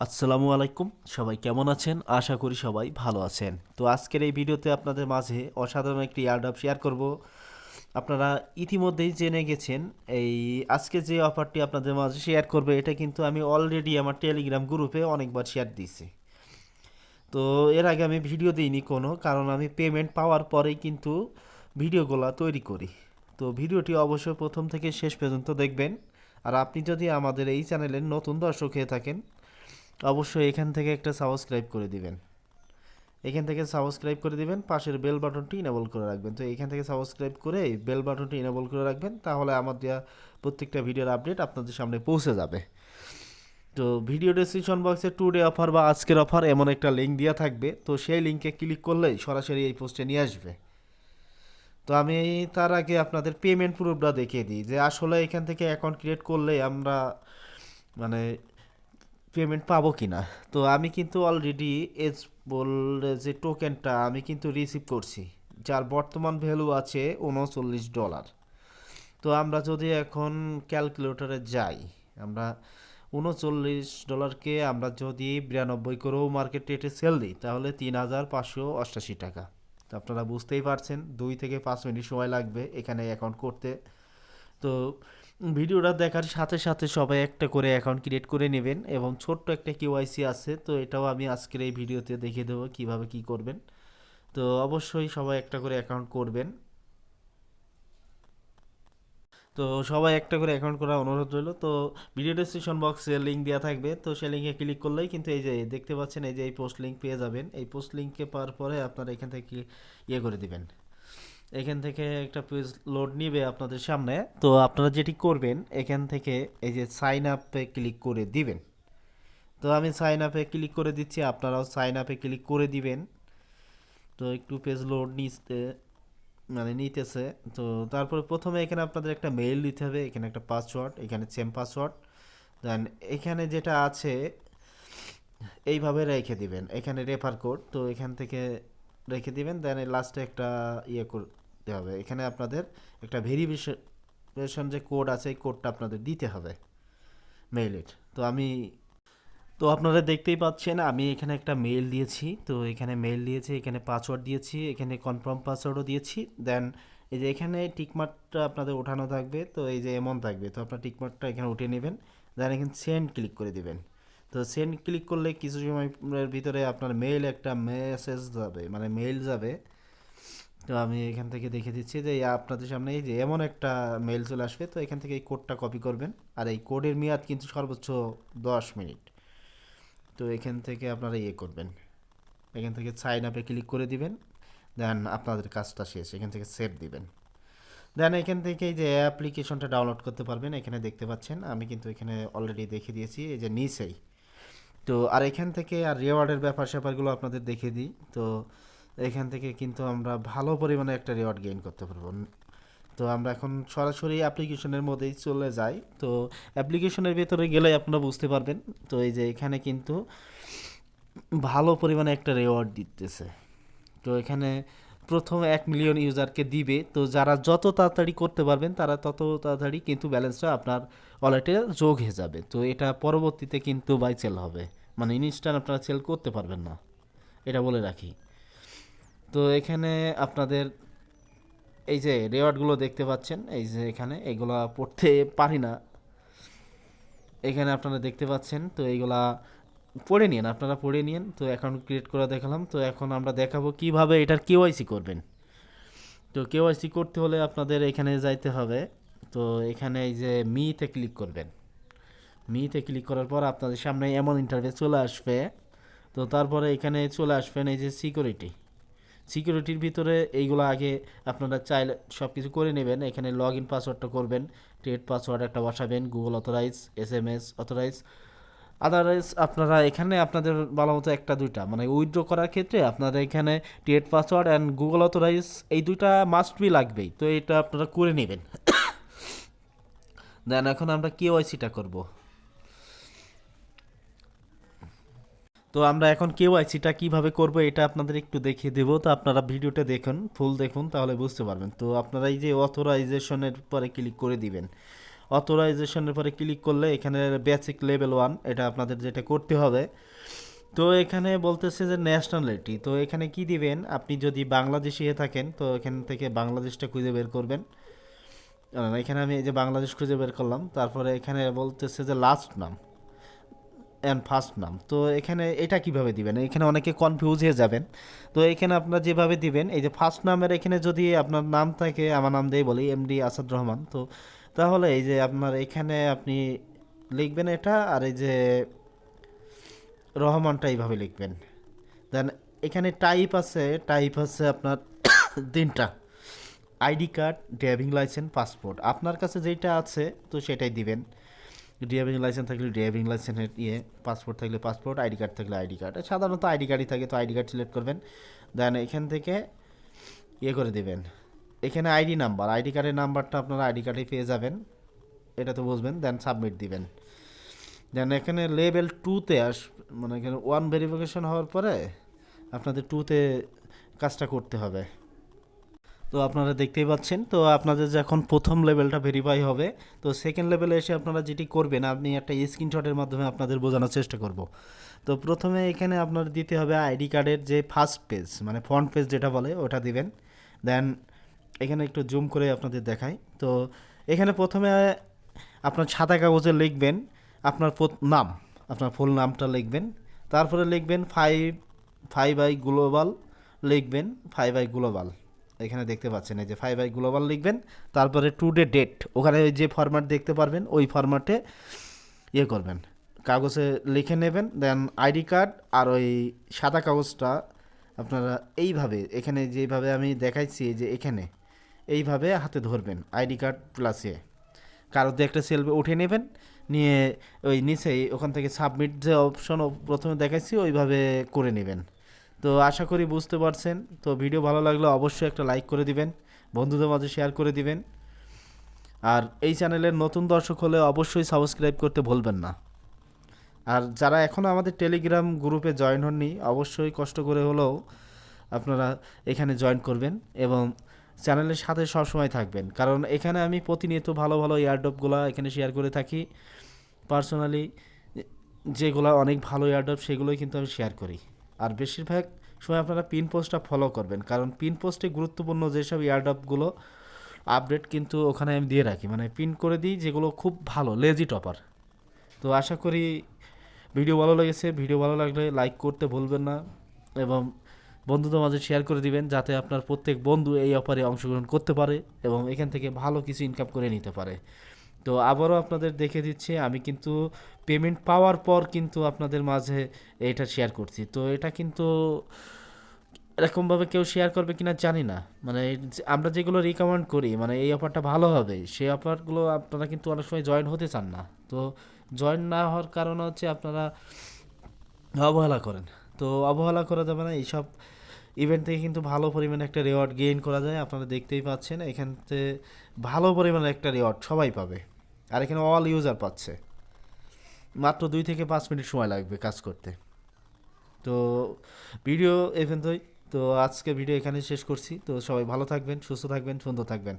আসসালামু আলাইকুম, সবাই কেমন আছেন? আশা করি সবাই ভালো আছেন। তো আজকের এই ভিডিওতে আপনাদের মাঝে অসাধারণ একটি এয়ারড্রপ শেয়ার করব। আপনারা ইতিমধ্যেই জেনে গেছেন এই আজকে যে অফারটি আপনাদের মাঝে শেয়ার করবে এটা কিন্তু আমি অলরেডি আমার টেলিগ্রাম গ্রুপে অনেকবার শেয়ার দিয়েছি। তো এর আগে আমি ভিডিও দিইনি কোনো, কারণ আমি পেমেন্ট পাওয়ার পরেই কিন্তু ভিডিওগুলো তৈরি করি। তো ভিডিওটি অবশ্যই প্রথম থেকে শেষ পর্যন্ত দেখবেন। আর আপনি যদি আমাদের এই চ্যানেলের নতুন দর্শক হয়ে থাকেন, অবশ্যই এখান থেকে একটা সাবস্ক্রাইব করে দিবেন। এখান থেকে সাবস্ক্রাইব করে দিবেন, পাশের বেল বাটনটি ইনেবল করে রাখবেন। তো এখান থেকে সাবস্ক্রাইব করে বেল বাটনটি ইনেবল করে রাখবেন, তাহলে আমার দেওয়া প্রত্যেকটা ভিডিওর আপডেট আপনাদের সামনে পৌঁছে যাবে। তো ভিডিও ডেসক্রিপশন বক্সে টুডে অফার বা আজকের অফার এমন একটা লিঙ্ক দেওয়া থাকবে, তো সেই লিঙ্কে ক্লিক করলেই সরাসরি এই পোস্টে নিয়ে আসবে। তো আমি তার আগে আপনাদের পেমেন্ট প্রুফটা দেখিয়ে দিই যে আসলে এখান থেকে অ্যাকাউন্ট ক্রিয়েট করলে আমরা মানে পেমেন্ট পাবো কি না। তো আমি কিন্তু অলরেডি এজ বলে যে টোকেনটা আমি কিন্তু রিসিভ করছি, যার বর্তমান ভ্যালু আছে $39। তো আমরা যদি এখন ক্যালকুলেটরে যাই, আমরা $39কে আমরা যদি 92 করেও মার্কেট রেটে সেল দিই, তাহলে 3588 টাকা। তো আপনারা বুঝতেই পারছেন 2 থেকে 5 মিনিট সময় লাগবে এখানে অ্যাকাউন্ট করতে। তো ভিডিওটা দেখার সাথে সাথে সবাই একটা করে অ্যাকাউন্ট ক্রিয়েট করে নেবেন, এবং ছোট্ট একটা কেওয়াইসি আছে, তো এটাও আমি আজকের এই ভিডিওতে দেখিয়ে দেবো কিভাবে কি করবেন। তো অবশ্যই সবাই একটা করে অ্যাকাউন্ট করবেন। তো সবাই একটা করে অ্যাকাউন্ট করার অনুরোধ রইল। তো ভিডিও ডেসক্রিপশন বক্সে লিঙ্ক দেওয়া থাকবে, তো সেই লিঙ্কে ক্লিক করলেই কিন্তু এই যে দেখতে পাচ্ছেন এই যে এই পোস্ট লিঙ্ক পেয়ে যাবেন। এই পোস্ট লিঙ্কে পাওয়ার পরে আপনারা এখান থেকে ইয়ে করে দিবেন, এখান থেকে একটা পেজ লোড নিবে আপনাদের সামনে। তো আপনারা যেটি করবেন এখান থেকে এই যে সাইন আপে ক্লিক করে দিবেন। তো আমি সাইন আপে ক্লিক করে দিচ্ছি, আপনারাও সাইন আপে ক্লিক করে দিবেন। তো একটু পেজ লোড নিতেছে। তো তারপরে প্রথমে এখানে আপনাদের একটা মেইল দিতে হবে, এখানে একটা পাসওয়ার্ড, এখানে সেম পাসওয়ার্ড। দেন এখানে যেটা আছে এইভাবে রেখে দিবেন, এখানে রেফার কোড, তো এখান থেকে রেখে দিবেন। দেন লাস্টে একটা ইয়ে করতে হবে, এখানে আপনাদের একটা ভেরিফিকেশন যে কোড আছে এই কোডটা আপনাদের দিতে হবে মেইলের। তো আপনারা দেখতেই পাচ্ছেন আমি এখানে একটা মেইল দিয়েছি, তো এখানে মেইল দিয়েছি, এখানে পাসওয়ার্ড দিয়েছি, এখানে কনফার্ম পাসওয়ার্ডও দিয়েছি। দেন এই যে এখানে টিকমার্কটা আপনাদের ওঠানো থাকবে, তো এই যে এমন থাকবে, তো আপনার টিকমার্কটা এখানে উঠিয়ে নেবেন। দেন এখানে সেন্ড ক্লিক করে দিবেন। তো সেন্ড ক্লিক করলে কিছু সময়ের ভিতরে আপনার মেইল একটা মেসেজ যাবে, মানে মেইল যাবে। তো আমি এখান থেকে দেখে দিচ্ছি যে আপনাদের সামনে এই যে এমন একটা মেইল চলে আসবে। তো এখান থেকে এই কোডটা কপি করবেন, আর এই কোডের মেয়াদ কিন্তু সর্বোচ্চ 10 মিনিট। তো এখান থেকে আপনারা ইয়ে করবেন, এখান থেকে সাইন আপে ক্লিক করে দিবেন। দেন আপনাদের কাজটা শেষ, এখান থেকে সেভ দিবেন। দেন এখান থেকে এই যে অ্যাপ্লিকেশনটা ডাউনলোড করতে পারবেন, এখানে দেখতে পাচ্ছেন আমি কিন্তু এখানে অলরেডি দেখিয়ে দিয়েছি এই যে নিচেই। তো আর এখান থেকে আর রিওয়ার্ডের ব্যাপার স্যাপারগুলো আপনাদের দেখিয়ে দিই। তো এখান থেকে কিন্তু আমরা ভালো পরিমাণে একটা রিওয়ার্ড গেইন করতে পারবো। তো আমরা এখন সরাসরি অ্যাপ্লিকেশনের মধ্যেই চলে যাই। তো অ্যাপ্লিকেশনের ভেতরে গেলে আপনারা বুঝতে পারবেন। তো এই যে এখানে কিন্তু ভালো পরিমাণে একটা রেওয়ার্ড দিতেছে। তো এখানে প্রথম 1 মিলিয়ন ইউজারকে দিবে, তো যারা যত তাড়াতাড়ি করতে পারবেন তারা তত তাড়াতাড়ি কিন্তু ব্যালেন্সটা আপনার ওয়ালেটে যোগ হয়ে যাবে। তো এটা পরবর্তীতে কিন্তু বাই সেল হবে, মানে ইনস্ট্যান্ট আপনারা সেল করতে পারবেন না, এটা বলে রাখি। তো এখানে আপনাদের এই যে রেওয়ার্ডগুলো দেখতে পাচ্ছেন, এই যে এখানে এইগুলা পড়তে পারি না, এখানে আপনারা দেখতে পাচ্ছেন। তো এইগুলা পড়ে নিন, আপনারা পড়ে নিন। তো অ্যাকাউন্ট ক্রিয়েট করে দেখালাম। তো এখন আমরা দেখাবো কিভাবে এটার কেওয়াইসি করবেন। তো কেওয়াইসি করতে হলে আপনাদের এখানে যাইতে হবে। তো এখানে এই যে মিতে ক্লিক করবেন, মিতে ক্লিক করার পর আপনাদের সামনে এমন ইন্টারফেস চলে আসবে। তো তারপরে এখানে চলে আসবেন এই যে সিকিউরিটির ভিতরে এইগুলো আগে আপনারা চাইলে সব কিছু করে নেবেন। এখানে লগ ইন পাসওয়ার্ডটা করবেন, ট্রেড পাসওয়ার্ড একটা বসাবেন, Google authorize, SMS authorize, otherwise আপনারা এখানে আপনাদের ভালো মতো একটা দুইটা মানে উইথড্র করার ক্ষেত্রে আপনারা এখানে trade password and Google authorize এই দুইটা মাস্ট বি লাগবেই। তো এটা আপনারা করে নেবেন। দেন এখন আমরা কেওয়াইসিটা করব। তো আমরা এখন কেওয়াইসিটা কিভাবে করব এটা আপনাদের একটু দেখিয়ে দেব। তো আপনারা ভিডিওটা দেখুন, ফুল দেখুন, তাহলে বুঝতে পারবেন। তো আপনারা এই যে অথরাইজেশনের পরে ক্লিক করে দিবেন। অথরাইজেশনের পরে ক্লিক করলে এখানে বেসিক লেভেল 1 এটা আপনাদের যেটা করতে হবে। তো এখানে বলতেছে যে ন্যাশনালিটি, তো এখানে কি দিবেন, আপনি যদি বাংলাদেশি হয়ে থাকেন তো এখান থেকে বাংলাদেশটা খুঁজে বের করবেন। এখানে আমি এই যে বাংলাদেশ খুঁজে বের করলাম, তারপরে এখানে বলতেছে যে লাস্ট নাম অ্যান্ড ফার্স্ট নাম। তো এখানে এটা কিভাবে দিবেন, এখানে অনেকে কনফিউজ হয়ে যাবেন। তো এখানে আপনারা যেভাবে দিবেন, এই যে ফার্স্ট নামের এখানে যদি আপনার নাম থাকে, আমার নাম দিয়ে বলি এমডি আসাদ রহমান, তো তাহলে এই যে আপনার এখানে আপনি লিখবেন এটা, আর এই যে রহমানটা এইভাবে লিখবেন। দেন এখানে টাইপ আছে আপনার তিনটা, ID card, driving licence, passport. আপনার কাছে যেটা আছে তো সেটাই দিবেন। ড্রাইভিং লাইসেন্স থাকলে ড্রাইভিং লাইসেন্সের পাসপোর্ট থাকলে পাসপোর্ট, আইডি কার্ড থাকলে আইডি কার্ড। সাধারণত আইডি কার্ডই থাকে, তো আইডি কার্ড সিলেক্ট করবেন। দেন এখান থেকে করে দেবেন, এখানে আইডি নাম্বার, আইডি কার্ডের নাম্বারটা আপনারা আইডি কার্ডে পেয়ে যাবেন, এটা তো বুঝবেন। দেন সাবমিট দিবেন। দেন এখানে লেভেল 2-তে মানে এখানে 1 ভেরিফিকেশন হওয়ার পরে আপনাদের 2-তে কাজটা করতে হবে। তো আপনারা দেখতেই পাচ্ছেন, তো আপনাদের যখন প্রথম লেভেলটা ভেরিফাই হবে, তো সেকেন্ড লেভেলে এসে আপনারা যেটি করবেন, আমি একটা স্ক্রিনশটের মাধ্যমে আপনাদের বোঝানোর চেষ্টা করব। তো প্রথমে এখানে আপনার দিতে হবে আইডি কার্ডের যে ফার্স্ট পেজ, মানে ফ্রন্ট পেজ যেটা বলে ওটা দিবেন। দেন এখানে একটু জুম করে আপনাদের দেখাই। তো এখানে প্রথমে আপনার সাদা কাগজে লিখবেন আপনার নাম, আপনার ফুল নামটা লিখবেন। তারপরে লিখবেন ফাইভ আই গ্লোবাল, লিখবেন 5i গ্লোবাল। এখানে দেখতে পাচ্ছেন এই যে 5i গ্লোবাল লিখবেন। তারপরে টুডে ডেট, ওখানে ওই যে ফরম্যাট দেখতে পারবেন ওই ফরম্যাটে করবেন, কাগজে লিখে নেবেন। দেন আইডি কার্ড আর ওই সাদা কাগজটা আপনারা এইভাবে, এখানে যেভাবে আমি দেখাইছি যে এখানে এইভাবে হাতে ধরবেন, আইডি কার্ড প্লাস কারোতে একটা সেলফি উঠে নেবেন, নিয়ে ওই নিচেই ওখান থেকে সাবমিট যে অপশন প্রথমে দেখাইছি ওইভাবে করে নেবেন। তো আশা করি বুঝতে পারছেন। তো ভিডিও ভালো লাগলে অবশ্যই একটা লাইক করে দিবেন, বন্ধুদের মাঝে শেয়ার করে দিবেন। আর এই চ্যানেলের নতুন দর্শক হলে অবশ্যই সাবস্ক্রাইব করতে ভুলবেন না। আর যারা এখনও আমাদের টেলিগ্রাম গ্রুপে জয়েন হননি, অবশ্যই কষ্ট করে হলেও আপনারা এখানে জয়েন করবেন এবং চ্যানেলের সাথে সবসময় থাকবেন, কারণ এখানে আমি প্রতিনিয়ত ভালো ভালো এয়ারড্রপগুলো এখানে শেয়ার করে থাকি। পার্সোনালি যেগুলো অনেক ভালো এয়ারড্রপ সেগুলোই কিন্তু আমি শেয়ার করি। আর বেশিরভাগ সময় আপনারা পিন পোস্টটা ফলো করবেন, কারণ পিন পোস্টে গুরুত্বপূর্ণ যেসব এয়ারড্রপগুলো আপডেট কিন্তু ওখানে আমি দিয়ে রাখি, মানে পিন করে দিই যেগুলো খুব ভালো লেজি টপার। তো আশা করি ভিডিও ভালো লেগেছে। ভিডিও ভালো লাগলে লাইক করতে ভুলবেন না এবং বন্ধুদের মাঝে শেয়ার করে দিবেন, যাতে আপনার প্রত্যেক বন্ধু এই অফারে অংশগ্রহণ করতে পারে এবং এখান থেকে ভালো কিছু ইনকাম করে নিতে পারে। তো আবারও আপনাদের দেখে দিচ্ছি, আমি কিন্তু পেমেন্ট পাওয়ার পর কিন্তু আপনাদের মাঝে এটা শেয়ার করছি। তো এটা কিন্তু এরকমভাবে কেউ শেয়ার করবে কিনা জানি না, মানে আমরা যেগুলো রিকমেন্ড করি, মানে এই অফারটা ভালো হবে, সেই অফারগুলো আপনারা কিন্তু অনেক সময় জয়েন হতে চান না। তো জয়েন না হওয়ার কারণ হচ্ছে আপনারা অবহেলা করেন। তো অবহেলা করা যাবে না, এইসব ইভেন্ট থেকে কিন্তু ভালো পরিমাণে একটা রেওয়ার্ড গেইন করা যায়। আপনারা দেখতেই পাচ্ছেন এখান থেকে ভালো পরিমাণে একটা রেওয়ার্ড সবাই পাবে, আর এখানে অল ইউজার পাচ্ছে। মাত্র 2 থেকে 5 মিনিট সময় লাগবে কাজ করতে। তো ভিডিও এখান তো আজকে ভিডিও এখানে শেষ করছি। তো সবাই ভালো থাকবেন, সুস্থ থাকবেন, সুন্দর থাকবেন।